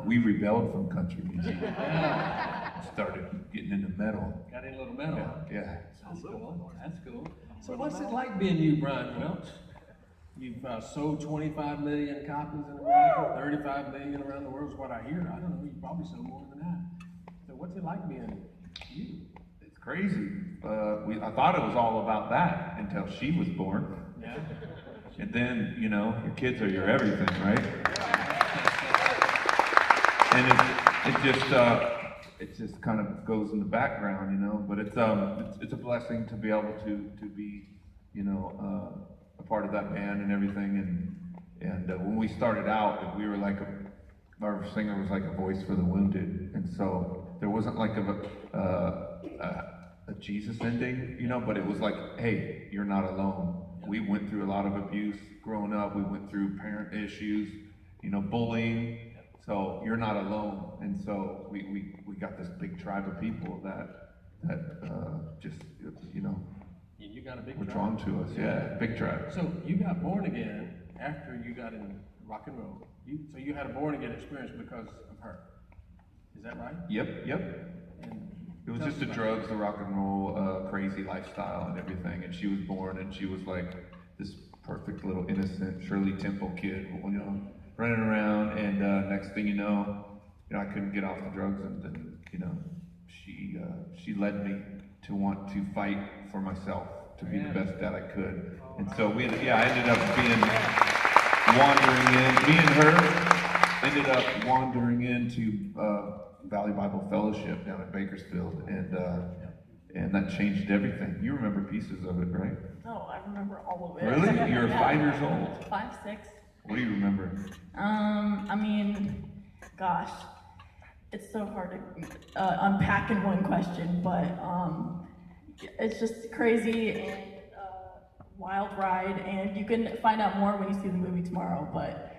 we rebelled from country music. Started getting into metal. Got in a little metal. Yeah. That's cool. That's cool. So what's it like being you, Brian Welch? You've sold 25 million copies in America, 35 million around the world is what I hear. I don't know, you probably sold more than that. So what's it like being you? It's crazy. I thought it was all about that until she was born. Yeah. And then, you know, your kids are your everything, right? And it just kind of goes in the background, you know. But it's a blessing to be able to be, you know, a part of that band and everything. And when we started out, we were like our singer was like a voice for the wounded, and so there wasn't like a Jesus ending, you know. But it was like, hey, you're not alone. We went through a lot of abuse growing up. We went through parent issues, you know, bullying. So you're not alone. And so we got this big tribe of people that just, you know, You got a big were tribe. drawn to us. Yeah, big tribe. So you got born again after you got in rock and roll. So you had a born again experience because of her. Is that right? Yep. And It was tell just us the about drugs, the rock and roll, crazy lifestyle and everything. And she was born and she was like this perfect little innocent Shirley Temple kid, you know, running around. And next thing you know, I couldn't get off the drugs. And then, you know, she led me to want to fight for myself, to be the best dad I could. And so I ended up me and her ended up wandering into Valley Bible Fellowship down in Bakersfield, and that changed everything. You remember pieces of it, right? Oh, I remember all of it. Really? You were 5 years old? 5, 6. What do you remember? I mean, gosh, it's so hard to unpack in one question, but it's just crazy and wild ride, and you can find out more when you see the movie tomorrow, but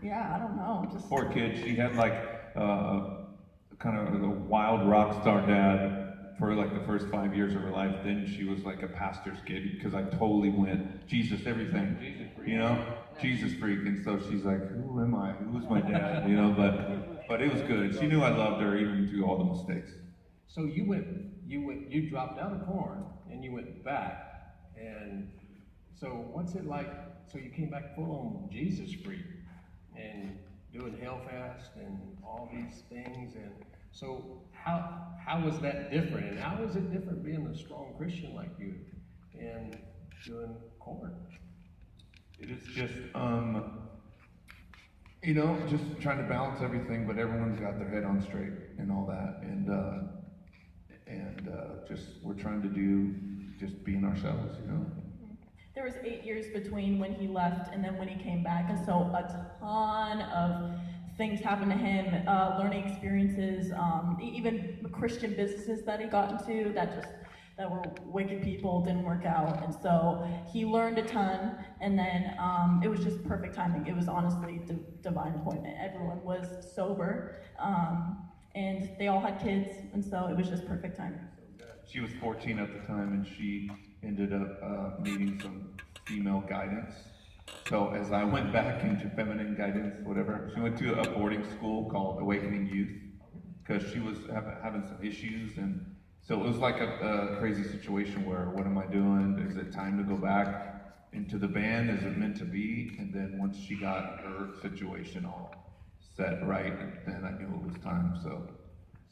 yeah, I don't know. Just Poor kid, she had like kind of a wild rock star dad for like the first 5 years of her life. Then she was like a pastor's kid because I totally went Jesus everything, you know, Jesus freak. And so she's like, who am I? Who is my dad? You know, but it was good. She knew I loved her even through all the mistakes. So you dropped out of porn and you went back. And so what's it like? So you came back full on Jesus freak and doing Hellfest and all these things. And so how was that different? And how was it different being a strong Christian like you and doing corn? It is just, you know, just trying to balance everything, but everyone's got their head on straight and all that. And just, we're trying to do just being ourselves, you know. there was 8 years between when he left and then when he came back, and so a ton of things happened to him, learning experiences, even Christian businesses that he got into that were wicked people, didn't work out, and so he learned a ton, and then it was just perfect timing. It was honestly divine appointment. Everyone was sober, and they all had kids, and so it was just perfect timing. She was 14 at the time, and she ended up needing some female guidance. So as I went back into feminine guidance, whatever, she went to a boarding school called Awakening Youth, because she was having some issues, and so it was like a crazy situation where, what am I doing? Is it time to go back into the band? Is it meant to be? And then once she got her situation all set right, then I knew it was time, so.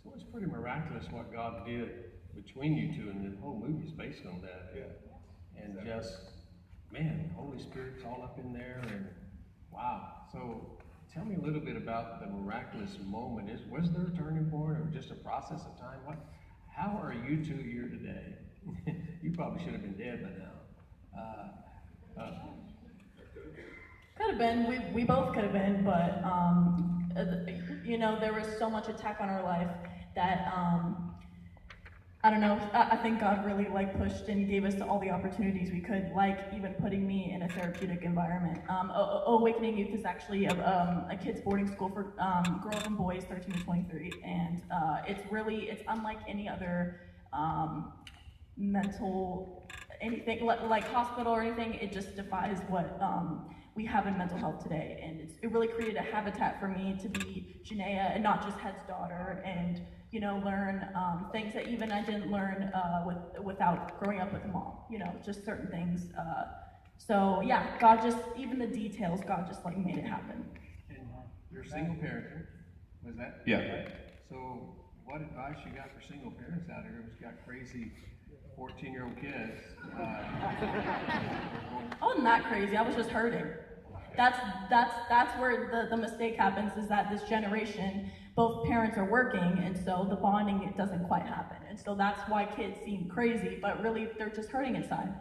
So it's pretty miraculous what God did between you two, and the whole movie's based on that. Yeah. And just, man, Holy Spirit's all up in there, and wow. So tell me a little bit about the miraculous moment. Was there a turning point, or just a process of time? How are you two here today? You probably should have been dead by now. Could have been. We both could have been, but you know, there was so much attack on our life that I don't know. I think God really pushed and gave us all the opportunities we could, like even putting me in a therapeutic environment. Awakening Youth is actually a kids boarding school for girls and boys 13 to 23, and it's unlike any other mental anything like hospital or anything. It just defies we have in mental health today. And it really created a habitat for me to be Janaea and not just Head's daughter, and learn things that even I didn't learn without growing up with a mom, just certain things. So yeah, God just, even the details, God just like made it happen. And you're a single parent, was that? Yeah. Right? So what advice you got for single parents out here who's got crazy 14-year-old kids? I wasn't that crazy. I was just hurting. That's where the mistake happens, is that this generation, both parents are working, and so the bonding, it doesn't quite happen. And so that's why kids seem crazy, but really they're just hurting inside.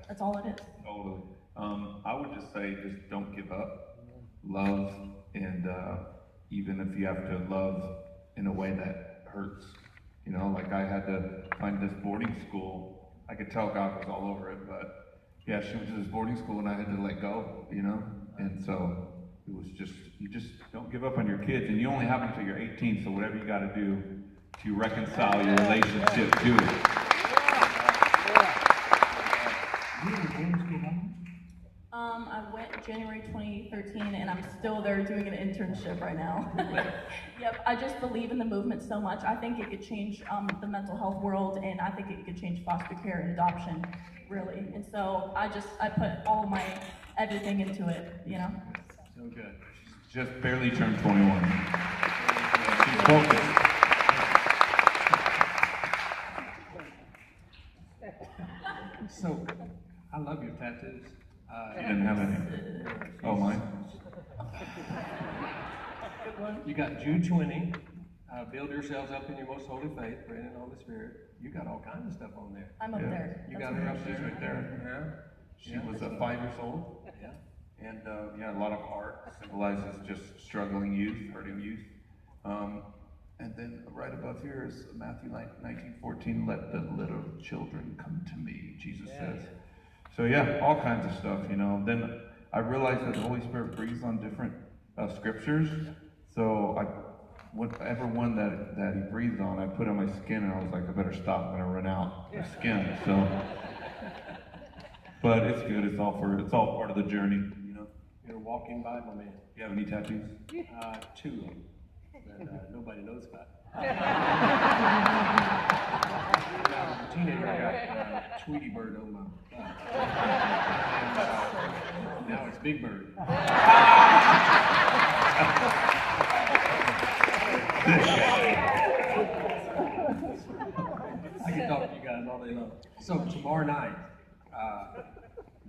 That's all it is. Totally. I would just say, just don't give up. Love, and even if you have to love in a way that hurts. Like I had to find this boarding school. I could tell God was all over it, but yeah, she went to this boarding school and I had to let go, And so it was just, you just don't give up on your kids, and you only have them until you're 18, so whatever you got to do to reconcile your relationship, do it. You were in boarding school, huh? I went January 2013, and I'm still there doing an internship right now. Yep, I just believe in the movement so much. I think it could change the mental health world, and I think it could change foster care and adoption, really. And so I put all my everything into it, So good. Just barely turned 21. She's focused. So, I love your tattoos. She didn't have any. Oh, mine? You got Jude 20, build yourselves up in your most holy faith, praying in the Holy Spirit. You got all kinds of stuff on there. I'm up there. You That's got her right. up She's there. right there. She Yeah. was 5 years old. Yeah. And a lot of heart symbolizes just struggling youth, hurting youth. And then right above here is Matthew 19:14, let the little children come to me, Jesus says. So yeah, all kinds of stuff, Then I realized that the Holy Spirit breathes on different scriptures. So whatever one that he breathed on, I put on my skin, and I was like, I better stop, I'm gonna run out of skin. So, but it's good. It's all part of the journey, You're a walking Bible man. You have any tattoos? 2 that nobody knows about. Teenager, I got Tweety Bird on my butt. And, now it's Big Bird. I can talk to you guys all day long. So tomorrow night,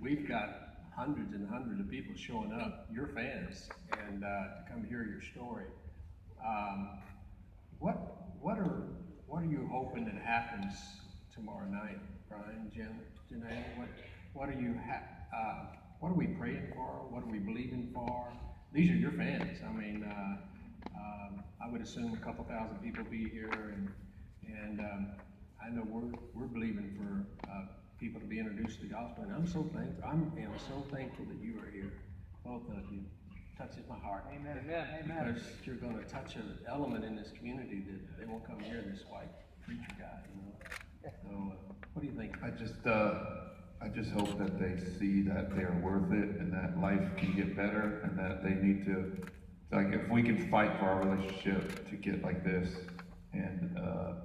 we've got hundreds and hundreds of people showing up, your fans, and to come hear your story. What are you hoping that happens tomorrow night, Brian, Janae? What are we praying for? What are we believing for? These are your fans. I mean, I would assume a couple thousand people be here, and I know we're believing for people to be introduced to the gospel, and I'm so thankful. I am so thankful that you are here, both of you. Touches my heart. Amen. Amen. Because you're going to touch an element in this community that they won't come hear this white preacher guy, So, what do you think? I just hope that they see that they're worth it, and that life can get better, and that they need to, like, if we can fight for our relationship to get like this, and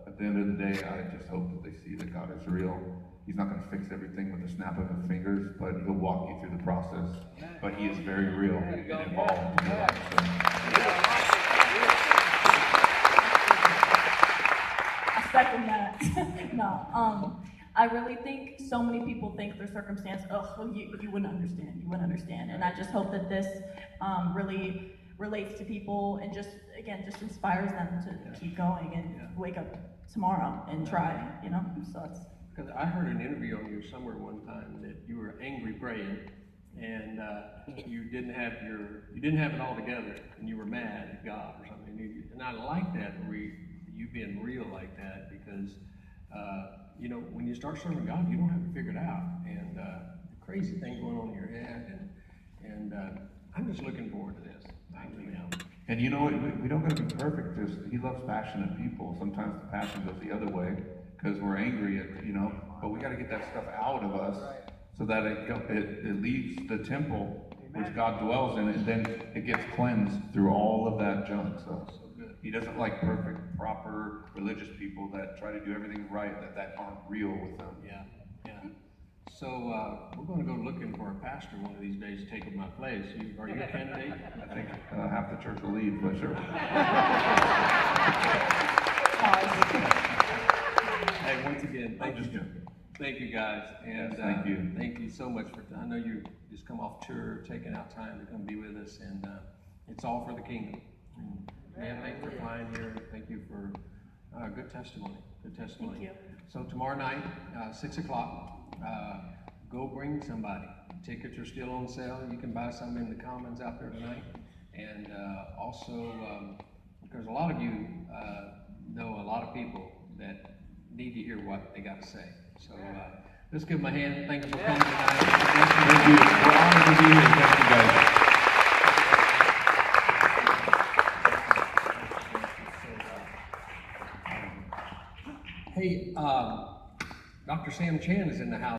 at the end of the day, I just hope that they see that God is real. He's not going to fix everything with a snap of his fingers, but he'll walk you through the process. But he is very real and involved in your life. I second that. No, I really think so many people think their circumstance, you wouldn't understand. And I just hope that this really relates to people and just inspires them to keep going and wake up tomorrow and try, So it's. Because I heard an interview on you somewhere one time that you were angry praying, and you didn't have it all together, and you were mad at God or something. And I like that, you being real like that, because when you start serving God, you don't have to figure it out, and the crazy thing going on in your head, and I'm just looking forward to this. I really am. And we don't got to be perfect. He loves passionate people. Sometimes the passion goes the other way, because we're angry at, but we got to get that stuff out of us so that it leaves the temple which God dwells in, and then it gets cleansed through all of that junk. So good. he doesn't like perfect, proper religious people that try to do everything right that aren't real with them. Yeah, yeah. So we're going to go looking for a pastor one of these days to take up my place. Are you a candidate? I think half the church will leave, but sure. Hey, once again, I'm just joking. thank you guys, and Yes, thank you. thank you so much for. I know you just come off tour, taking out time to come be with us, and it's all for the kingdom. And, man, thank you for flying here. Thank you for good testimony. Good testimony. Thank you. So tomorrow night, 6 o'clock. Go bring somebody. Tickets are still on sale. You can buy some in the Commons out there tonight, and also because a lot of you know a lot of people that need to hear what they got to say. So let's give them a hand. Thank you for coming tonight. Thank you. We're honored to be here. Thank you, guys. Hey, Dr. Sam Chan is in the house.